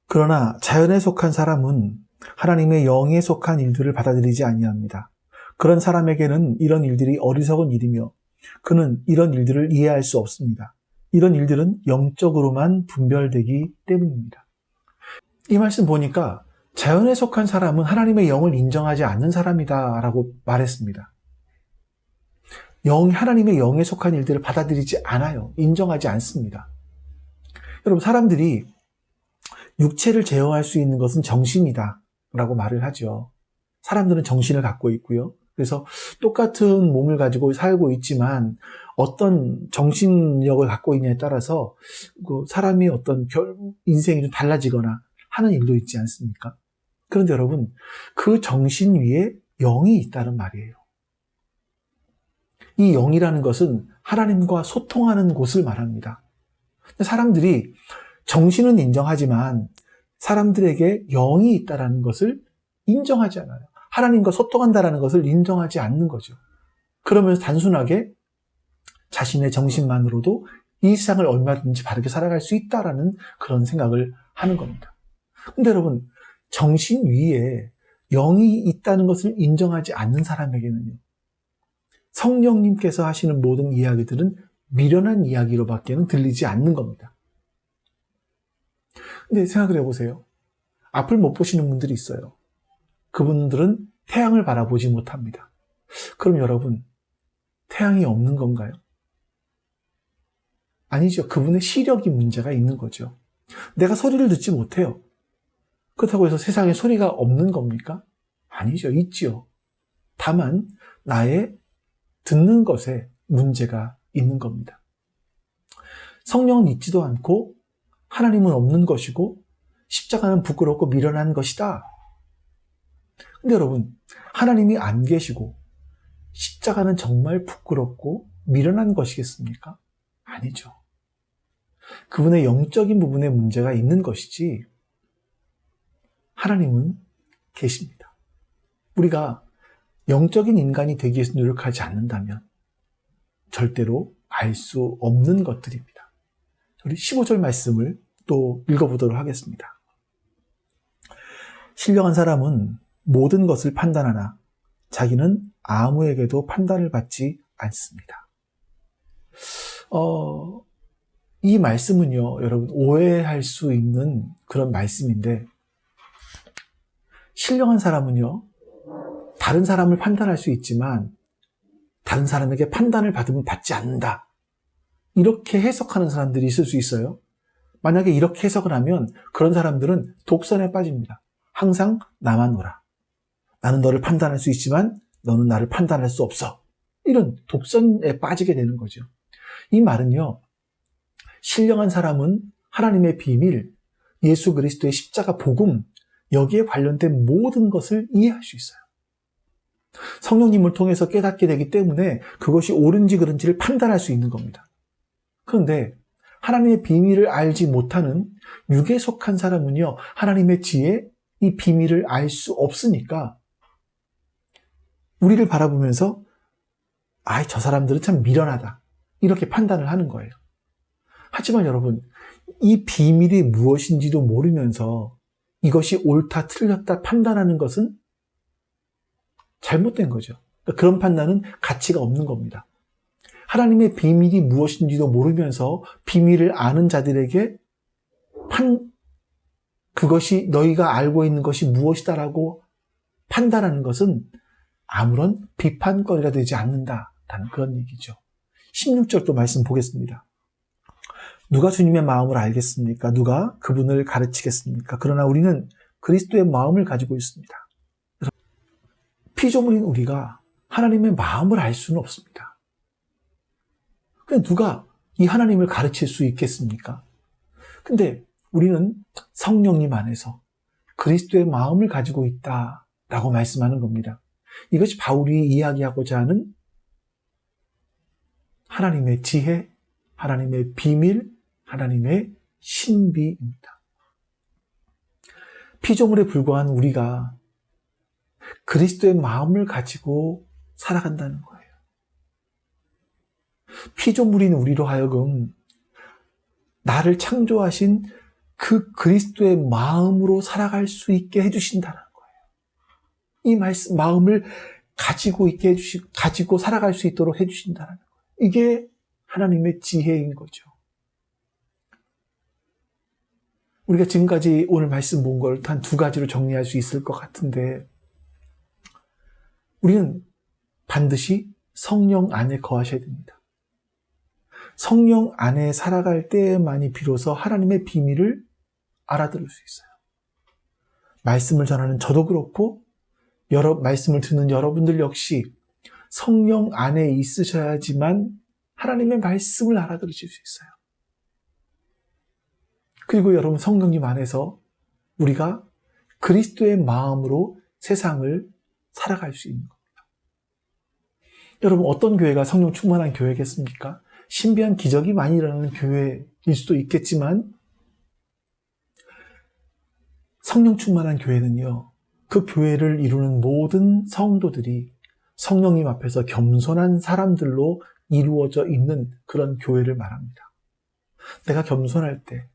그러나 자연에 속한 사람은 하나님의 영에 속한 일들을 받아들이지 아니합니다. 그런 사람에게는 이런 일들이 어리석은 일이며 그는 이런 일들을 이해할 수 없습니다. 이런 일들은 영적으로만 분별되기 때문입니다. 이 말씀 보니까 자연에 속한 사람은 하나님의 영을 인정하지 않는 사람이다 라고 말했습니다. 하나님의 영에 속한 일들을 받아들이지 않아요. 인정하지 않습니다. 여러분, 사람들이 육체를 제어할 수 있는 것은 정신이다 라고 말을 하죠. 사람들은 정신을 갖고 있고요. 그래서 똑같은 몸을 가지고 살고 있지만 어떤 정신력을 갖고 있냐에 따라서 사람이 어떤 인생이 좀 달라지거나 하는 일도 있지 않습니까? 그런데 여러분, 그 정신 위에 영이 있다는 말이에요. 이 영이라는 것은 하나님과 소통하는 곳을 말합니다. 사람들이 정신은 인정하지만 사람들에게 영이 있다는 것을 인정하지 않아요. 하나님과 소통한다는 것을 인정하지 않는 거죠. 그러면서 단순하게 자신의 정신만으로도 이 세상을 얼마든지 바르게 살아갈 수 있다라는 그런 생각을 하는 겁니다. 근데 여러분, 정신 위에 영이 있다는 것을 인정하지 않는 사람에게는요, 성령님께서 하시는 모든 이야기들은 미련한 이야기로밖에는 들리지 않는 겁니다. 근데 생각을 해보세요. 앞을 못 보시는 분들이 있어요. 그분들은 태양을 바라보지 못합니다. 그럼 여러분, 태양이 없는 건가요? 아니죠. 그분의 시력이 문제가 있는 거죠. 내가 소리를 듣지 못해요. 그렇다고 해서 세상에 소리가 없는 겁니까? 아니죠. 있지요. 다만 나의 듣는 것에 문제가 있는 겁니다. 성령은 있지도 않고 하나님은 없는 것이고 십자가는 부끄럽고 미련한 것이다. 근데 여러분, 하나님이 안 계시고 십자가는 정말 부끄럽고 미련한 것이겠습니까? 아니죠. 그분의 영적인 부분에 문제가 있는 것이지 하나님은 계십니다. 우리가 영적인 인간이 되기 위해서 노력하지 않는다면 절대로 알 수 없는 것들입니다. 우리 15절 말씀을 또 읽어보도록 하겠습니다. 신령한 사람은 모든 것을 판단하나 자기는 아무에게도 판단을 받지 않습니다. 이 말씀은요, 여러분, 오해할 수 있는 그런 말씀인데, 신령한 사람은요, 다른 사람을 판단할 수 있지만 다른 사람에게 판단을 받으면 받지 않는다, 이렇게 해석하는 사람들이 있을 수 있어요. 만약에 이렇게 해석을 하면 그런 사람들은 독선에 빠집니다. 항상 나만 놀아. 나는 너를 판단할 수 있지만 너는 나를 판단할 수 없어. 이런 독선에 빠지게 되는 거죠. 이 말은요, 신령한 사람은 하나님의 비밀, 예수 그리스도의 십자가 복음, 여기에 관련된 모든 것을 이해할 수 있어요. 성령님을 통해서 깨닫게 되기 때문에 그것이 옳은지 그른지를 판단할 수 있는 겁니다. 그런데 하나님의 비밀을 알지 못하는 육에 속한 사람은요, 하나님의 지혜, 이 비밀을 알 수 없으니까 우리를 바라보면서 저 사람들은 참 미련하다, 이렇게 판단을 하는 거예요. 하지만 여러분, 이 비밀이 무엇인지도 모르면서 이것이 옳다 틀렸다 판단하는 것은 잘못된 거죠. 그런 판단은 가치가 없는 겁니다. 하나님의 비밀이 무엇인지도 모르면서 비밀을 아는 자들에게 그것이 너희가 알고 있는 것이 무엇이다라고 판단하는 것은 아무런 비판거리가 되지 않는다라는 그런 얘기죠. 16절도 말씀 보겠습니다. 누가 주님의 마음을 알겠습니까? 누가 그분을 가르치겠습니까? 그러나 우리는 그리스도의 마음을 가지고 있습니다. 피조물인 우리가 하나님의 마음을 알 수는 없습니다. 근데 누가 이 하나님을 가르칠 수 있겠습니까? 근데 우리는 성령님 안에서 그리스도의 마음을 가지고 있다라고 말씀하는 겁니다. 이것이 바울이 이야기하고자 하는 하나님의 지혜, 하나님의 비밀, 하나님의 신비입니다. 피조물에 불과한 우리가 그리스도의 마음을 가지고 살아간다는 거예요. 피조물인 우리로 하여금 나를 창조하신 그 그리스도의 마음으로 살아갈 수 있게 해주신다는 거예요. 이 마음을 가지고 있게 가지고 살아갈 수 있도록 해주신다는 거예요. 이게 하나님의 지혜인 거죠. 우리가 지금까지 오늘 말씀 본 걸 한 두 가지로 정리할 수 있을 것 같은데, 우리는 반드시 성령 안에 거하셔야 됩니다. 성령 안에 살아갈 때만이 비로소 하나님의 비밀을 알아들을 수 있어요. 말씀을 전하는 저도 그렇고 말씀을 듣는 여러분들 역시 성령 안에 있으셔야지만 하나님의 말씀을 알아들으실 수 있어요. 그리고 여러분, 성령님 안에서 우리가 그리스도의 마음으로 세상을 살아갈 수 있는 겁니다. 여러분, 어떤 교회가 성령 충만한 교회겠습니까? 신비한 기적이 많이 일어나는 교회일 수도 있겠지만, 성령 충만한 교회는요, 그 교회를 이루는 모든 성도들이 성령님 앞에서 겸손한 사람들로 이루어져 있는 그런 교회를 말합니다. 내가 겸손할 때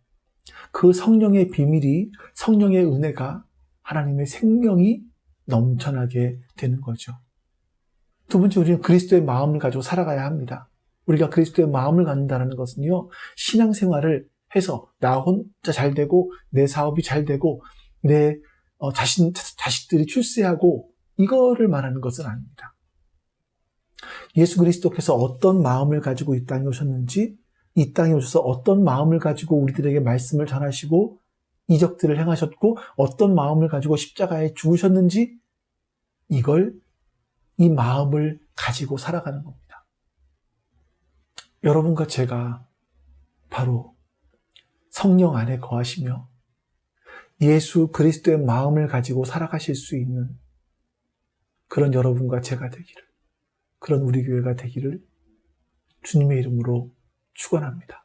그 성령의 비밀이, 성령의 은혜가, 하나님의 생명이 넘쳐나게 되는 거죠. 두 번째, 우리는 그리스도의 마음을 가지고 살아가야 합니다. 우리가 그리스도의 마음을 갖는다는 것은요, 신앙생활을 해서 나 혼자 잘 되고 내 사업이 잘 되고 내 자식들이 출세하고 이거를 말하는 것은 아닙니다. 예수 그리스도께서 어떤 마음을 가지고 이 땅에 오셨는지, 이 땅에 오셔서 어떤 마음을 가지고 우리들에게 말씀을 전하시고 이적들을 행하셨고 어떤 마음을 가지고 십자가에 죽으셨는지, 이 마음을 가지고 살아가는 겁니다. 여러분과 제가 바로 성령 안에 거하시며 예수 그리스도의 마음을 가지고 살아가실 수 있는 그런 여러분과 제가 되기를, 그런 우리 교회가 되기를 주님의 이름으로 축원합니다.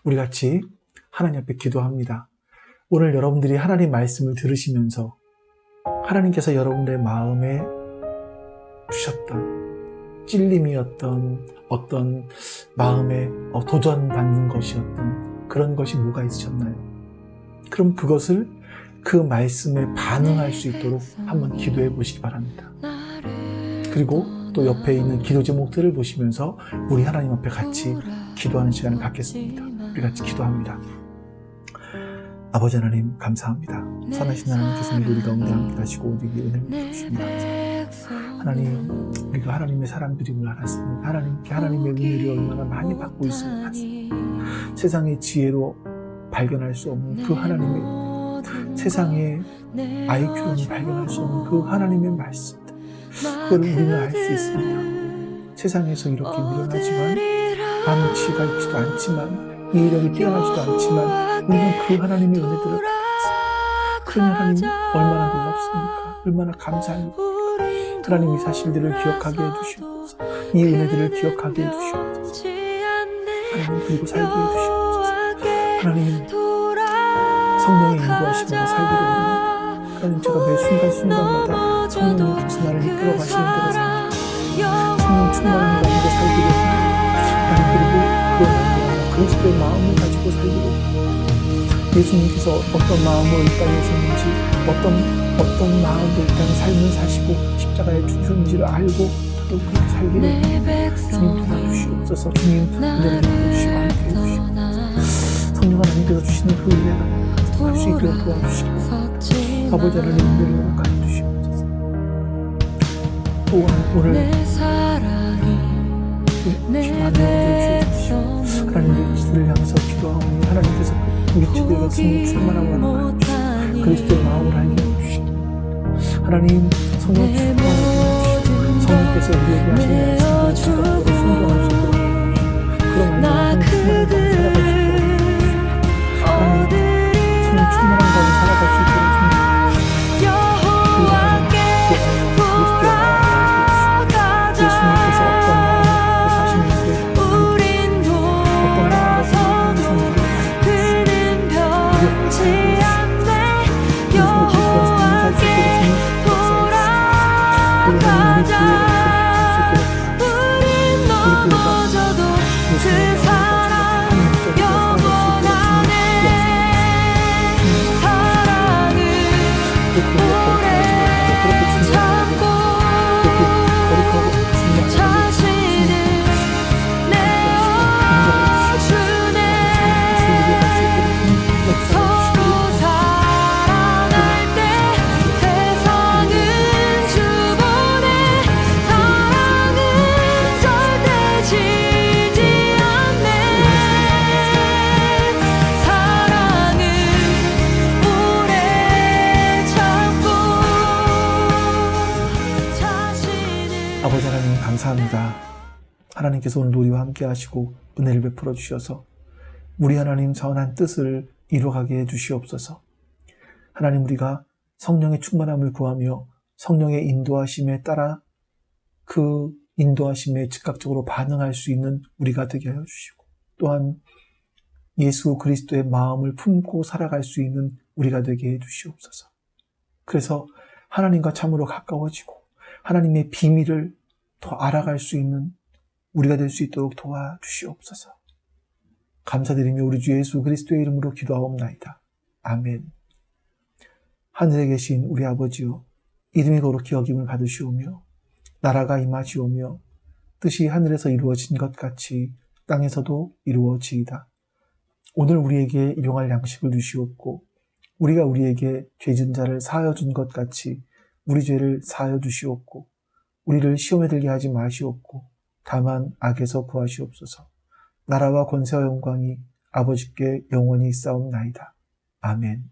우리 같이 하나님 앞에 기도합니다. 오늘 여러분들이 하나님 말씀을 들으시면서 하나님께서 여러분들의 마음에 주셨던 찔림이었던, 어떤 마음에 도전받는 것이었던 그런 것이 뭐가 있으셨나요? 그럼 그것을, 그 말씀에 반응할 수 있도록 한번 기도해 보시기 바랍니다. 그리고 또 옆에 있는 기도 제목들을 보시면서 우리 하나님 앞에 같이 기도하는 시간을 갖겠습니다. 우리 같이 기도합니다. 아버지 하나님, 감사합니다. 선하신 하나님께서 우리 가운데 함께 하시고 우리에게 은혜를 주시니 감사합니다. 하나님, 우리가 하나님의 사람들임을 알았습니다. 하나님께 하나님의 은혜를 얼마나 많이 받고 있음을 알았습니다. 세상의 지혜로 발견할 수 없는 그 하나님의 세상의 IQ로는 발견할 수 없는 그 하나님의 말씀들, 그걸 우리는 알 수 있습니다. 세상에서 이렇게 미련하지만 안치가 있지도 않지만 이해력이 뛰어나지도 않지만 우리는 그 하나님의 은혜들을 받았습니다. 그 하나님 얼마나 놀랍습니까? 얼마나 감사합니까? 하나님 이 사실들을 기억하게 해주시옵소서. 이 은혜들을 기억하게 해주시옵소서. 하나님 그리고 살게 해주시옵소서. 하나님 성령의 인도하심으로 살기를 원합니다. 하나님 제가 매 순간순간마다 성령님께서 나를 이끌어 가시는 대로 살기를, 성령 충만한 가운데 살기를 원합니다. 하나님 그리고 그 말미암아 그리스도의 마음을 가지고 살기를 원합니다. 예수님께서 어떤 마음으로 이 땅에 오셨는지, 어떤 마음으로 이 땅에 삶을 사시고 십자가에 죽으셨는지를 알고 더더욱 그렇게 살기를 원합니다. 주님 도와주시옵소서. 주님 은혜를 주시고 함께 해주시옵소서. 성령 하나님께서 주시는 그 은혜가 할 수 있도록 도와주시고 아버지 하나님 은혜를 허락하여 주시옵소서. 또한 오늘 하나님의 지들을 향해서 기도하오니 하나님께서 우리 지들과 성령 충만함을 허락하여 그리스도의 마음을 알게 해주시고 하나님 성령 충만함을 해주시고 성령께서 우리에게 하시는 말씀을 지속적으로 순종할 수 있도록 해주시고 그런 말씀을 충만한 가운데 살아갈 수 있도록 해주시고 하나님 성령 충만한 가운데 살아갈 수 있도록 해주시고 여호와께 그리스도의 마음을 알게 해주시고 예수님께서 어떤 마음을 갖고 사시는지 어떤 마음을 갖고 사시는지 아버지 하나님 감사합니다. 하나님께서 오늘 우리와 함께 하시고 은혜를 베풀어 주셔서 우리 하나님 선한 뜻을 이루어가게 해주시옵소서. 하나님 우리가 성령의 충만함을 구하며 성령의 인도하심에 따라 그 인도하심에 즉각적으로 반응할 수 있는 우리가 되게 하여 주시고 또한 예수 그리스도의 마음을 품고 살아갈 수 있는 우리가 되게 해주시옵소서. 그래서 하나님과 참으로 가까워지고 하나님의 비밀을 더 알아갈 수 있는 우리가 될 수 있도록 도와주시옵소서. 감사드리며 우리 주 예수 그리스도의 이름으로 기도하옵나이다. 아멘. 하늘에 계신 우리 아버지여, 이름이 거룩히 여김을 받으시오며 나라가 임하시오며 뜻이 하늘에서 이루어진 것 같이 땅에서도 이루어지이다. 오늘 우리에게 일용할 양식을 주시옵고 우리가 우리에게 죄진 자를 사하여 준 것 같이 우리 죄를 사하여 주시옵고 우리를 시험에 들게 하지 마시옵고 다만 악에서 구하시옵소서. 나라와 권세와 영광이 아버지께 영원히 있사옵나이다. 아멘.